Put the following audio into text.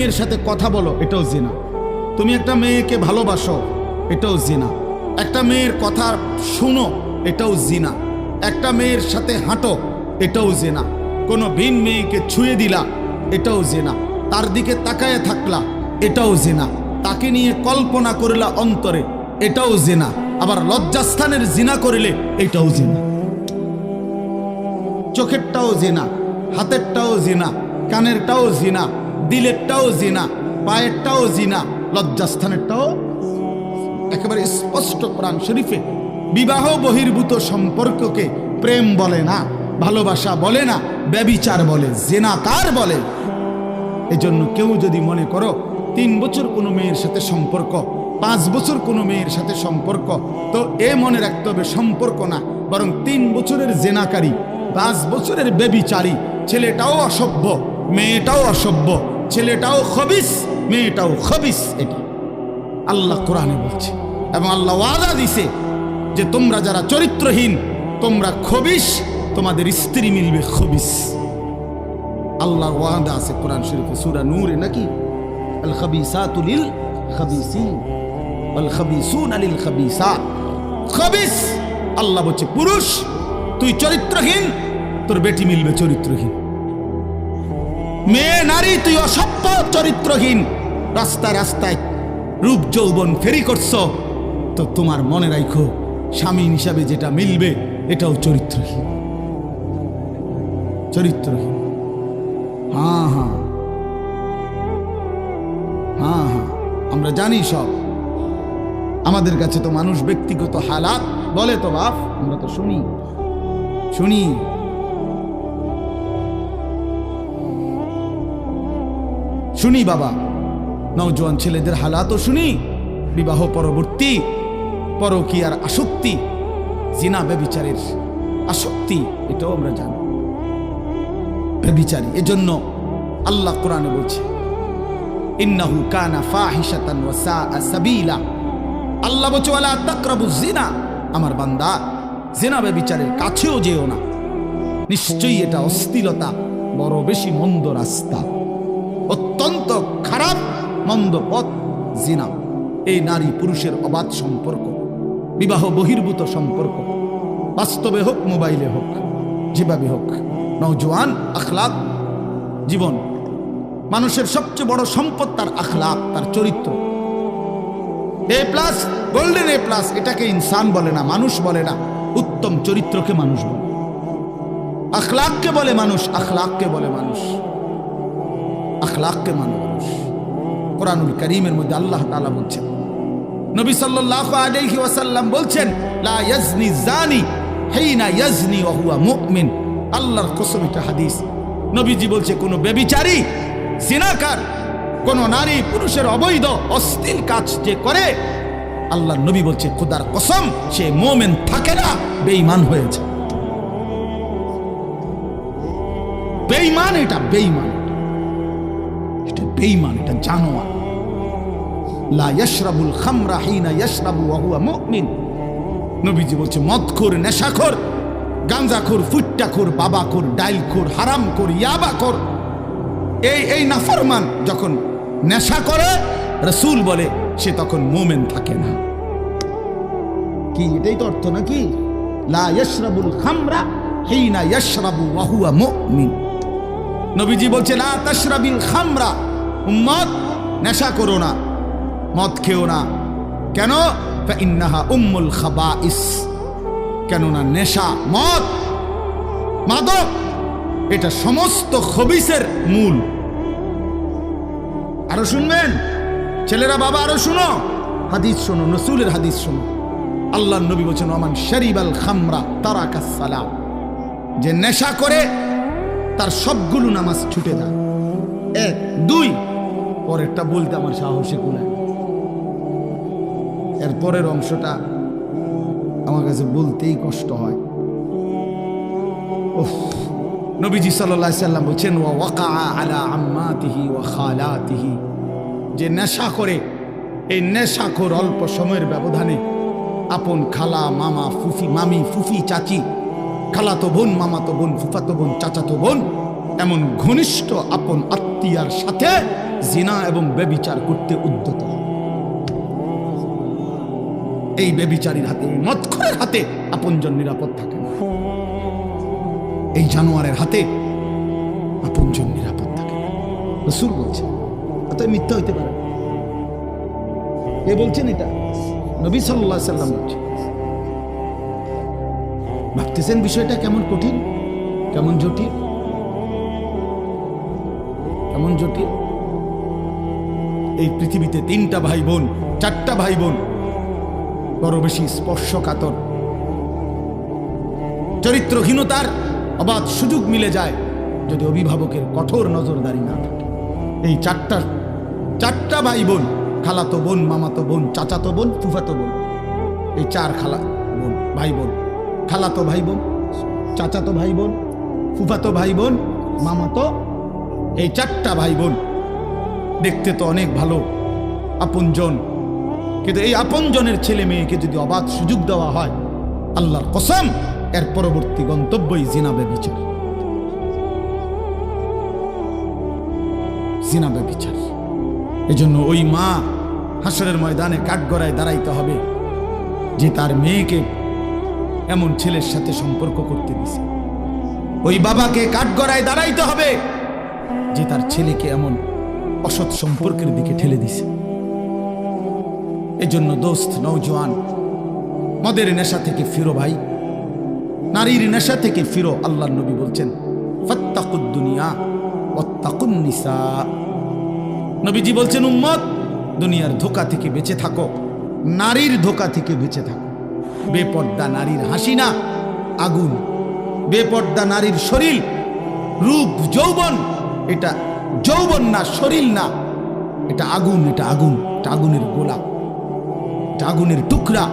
মেয়ের সাথে কথা বলো, এটাও জিনা। তুমি একটা মেয়েকে ভালোবাসো, এটাও জিনা। একটা মেয়ের কথা শুনো, এটাও জিনা। একটা মেয়ের সাথে হাঁটো, এটাও জিনা। কোনো ভিন মেয়েকে ছুঁয়ে দিলা, এটাও জিনা। তার দিকে তাকায় থাকলা, এটাও জিনা। তাকে নিয়ে কল্পনা করলা অন্তরে, এটাও জিনা। আবার লজ্জাস্থানের জিনা করিলে এটাও জিনা। চোখেরটাও জিনা, হাতেরটাও জিনা, কানেরটাও জিনা, দিলেরটাও জিনা, পায়েরটাও জিনা, লজ্জাস্থানেরটাও। একেবারে স্পষ্ট কোরআন শরীফে বিবাহ বহির্ভূত সম্পর্ককে প্রেম বলে না, ভালোবাসা বলে না, ব্যভিচার বলে, জিনাকার বলে। এজন্য কেউ যদি মনে করো 3 বছর কোনো মেয়ের সাথে সম্পর্ক, 5 বছর কোনো মেয়ের সাথে সম্পর্ক, তো এ মনে রাখতে হবে সম্পর্ক না, বরং 3 বছরের জেনাকারী, 5 বছরের ব্যভিচারী। ছেলেটাও অসভ্য, মেয়েটাও অসভ্য, ছেলেটাও খবিস, মেয়েটাও খবিস। এটি আল্লাহ কোরআনে বলছে, এবং আল্লাহ ওয়াদা দিছে যে তোমরা যারা চরিত্রহীন, তোমরা খবিস, তোমাদের স্ত্রী মিলবে খবিস। আল্লাহর ওয়াদা আছে কোরআন শরীফে, সূরা নূরে নাকি, আল খাবিসাতু লিল খাবিসিন ওয়াল খাবিসুনা লিল খাবিসাত। খবিস আল্লাহ বলছে পুরুষ তুই চরিত্রহীন, তোর বেটি মিলবে চরিত্রহীন। মেয়ে নারী তুই অসভ্য চরিত্রহীন, রাস্তায় রাস্তায় রূপ যৌবন ফেরি করছ, তো তোমার মনে রাখো স্বামী হিসাবে যেটা মিলবে এটাও চরিত্রহীন। চরিত্রহীন। হ্যাঁ হ্যাঁ হ্যাঁ হ্যাঁ, আমরা জানি সব। আমাদের কাছে তো মানুষ ব্যক্তিগত হালাত বলে, তো বাপ আমরা তো শুনি শুনি। শুনি বাবা, নওজোয়ান ছেলেদের হালাতও শুনি, বিবাহ পরবর্তী পরকীয়ার আসক্তি, জিনা ব্যভিচারের আসক্তি, এটাও আমরা জানি ব্যভিচারী। এজন্য আল্লাহ কোরআনে বলছে ইন্নাহু কানা ফাহিশাতান ওয়া সাআ সাবিলা। আল্লাহ বলছে ওয়ালা তাকরাবুজ জিনা, আমার বান্দা জিনা ব্যভিচারের কাছেও যেও না, নিশ্চয়ই এটা অশ্লীলতা, বড় বেশি মন্দ রাস্তা, অত্যন্ত খারাপ মন্দ পথ জিনা। এই নারী পুরুষের অবাধ সম্পর্ক, বিবাহ বহির্ভূত সম্পর্ক, বাস্তবে হোক মোবাইলে হোক, যেভাবে হোক, নওজোয়ান আখলাক জীবন। মানুষের সবচেয়ে বড় সম্পদ তার আখলাক, তার চরিত্র। A+, গোল্ডেন A+, এটাকে ইনসান বলে না, মানুষ বলে না, উত্তম চরিত্রকে মানুষ বলে। আখলাককে বলে মানুষ, আখলাককে বলে মানুষ, আখলাককে মানে মানুষ। কোরআনুল কারীমের মধ্যে আল্লাহ তাআলা বলছেন, নবী সাল্লাল্লাহু আলাইহি ওয়াসাল্লাম বলছেন লা ইয়াজনি জানি হিনা ইয়াজনি ওয়া হুয়া মুমিন। আল্লাহর কসম, এটা হাদিস। নবীজি বলছে কোন ব্যভিচারী, জিনাকার, কোন নারী পুরুষের অবৈধ অশ্লীল কাজ যে করে, আল্লাহর নবী বলছে খোদার কসম সে মুমিন থাকে না, বেঈমান হয়েছে। বেঈমান, এটা বেঈমান, এটা বেঈমান, এটা জানোয়ার। লা ইয়াশরাবুল খামরা হিনা ইয়াশরাবু ওয়া হুয়া মুমিন। নবীজি বলছে মদখোর, নেশাখোর, গাঁজাখোর, ফুট্টাখোর, বাবাখোর, ডাইলখোর, হারামখোর, ইয়াবাখোর, এই নাফরমান যখন নেশা করে, রাসূল বলে সে তখন মুমিন থাকে না। কি এটাই তো অর্থ নাকি? লা ইয়াশরাবুল খামরা হিনা ইয়াশরাবু ওয়া হুয়া মুমিন। নবীজি বলছে লা তাশরাবিল খামরা, উম্মত নেশা করো না, মদ খেও না। কেন? ফাইন্নাহা উম্মুল খাবাইস। কেননা নেশা, মদ, মাদক, এটা সমস্ত খবিসের মূল। আরো শুনবেন ছেলেরা, বাবা আরো শুনো, হাদিস শোনো, রাসূলের হাদিস শোনো। আল্লাহর নবী বলেছেন ওমান শারিবাল খামরা তারাকাস সালাত। যে নেশা করে তার সবগুলো নামাজ ছুটে যায়। 1, 2, পরেরটা বলতে আমার সাহসে কুলায়, এর পরের অংশটা আমার কাছে বলতেই কষ্ট হয়। নবীজি সাল্লাল্লাহু আলাইহি সাল্লাম বলেন ওয়া ওয়াকা আলা আম্মাতিহি ওয়া খালাতিহি। যে নেশা করে, এই নেশাখোর অল্প সময়ের ব্যবধানে আপন খালা, মামা, ফুফি, মামি, ফুফি, চাচি, খালাতো বোন, মামাতো বোন, ফুফাতো বোন, চাচাতো বোন, এমন ঘনিষ্ঠ আপন আত্মীয়ার সাথে জিনা এবং ব্যভিচার করতে উদ্যত হবে। এই ব্যভিচারীর হাতে, এই মদখোরের হাতে আপনজন নিরাপদ থাকে না। এই জানোয়ারের হাতে আপনজন নিরাপদ থাকে না। রাসূল বলছেন, অতএব মিথ্যা হইতে পারে। কে বলছেন এটা? নবী সাল্লাল্লাহু আলাইহি সাল্লাম বলছেন। ভাবতেছেন বিষয়টা কেমন কঠিন, কেমন জটিল, কেমন জটিল। এই পৃথিবীতে 3টা ভাই বোন, 4টা ভাই বোন বড় বেশি স্পর্শকাতর, চরিত্রহীনতার অবাধ সুযোগ মিলে যায় যদি অভিভাবকের কঠোর নজরদারি না থাকে। এই 4টা ভাই বোন, খালাতো বোন, মামাতো বোন, চাচাতো বোন, ফুফাতো বোন, এই 4 খালা বোন ভাই বোন, খালাতো ভাই বোন, চাচাতো ভাই বোন, ফুফাতো ভাই বোন, মামাতো, এই 4টা ভাই বোন দেখতে তো অনেক ভালো, আপনজন, কিন্তু এই আপনজনের ছেলে মেয়েকে যদি অবাধ সুযোগ দেওয়া হয়, আল্লাহর কসম এর পরবর্তী গন্তব্যই জিনা ব্যভিচার। জিনা ব্যভিচার। এজন্য ওই মা হাসরের ময়দানে কাঠগড়ায় দাঁড়াইতে হবে যে তার মেয়েকে এমন ছেলের সাথে সম্পর্ক করতে দিছে। ওই বাবাকে কাঠগড়ায় দাঁড়াইতে হবে যে তার ছেলেকে এমন অসৎ সম্পর্কের দিকে ঠেলে দিছে। এজন্য দোস্ত, নওজোয়ান, মদের নেশা থেকে ফিরো ভাই, নারীর নেশা থেকে ফিরো। আল্লাহর নবী বলছেন, ফাত্তাকুদ দুনিয়া ওয়াত্তাকুন নিসা। নবীজি বলছেন, উম্মত, দুনিয়ার ধোঁকা থেকে বেঁচে থাকো, নারীর ধোঁকা থেকে বেঁচে থাকো। বেপর্দা নারীর হাসি না, আগুন। বেপর্দা নারীর শরীর, রূপ, যৌবন, এটা যৌবন না, শরীর না, এটা আগুন, এটা আগুন, এটা আগুনের গোলা, এটা আগুনের টুকরা।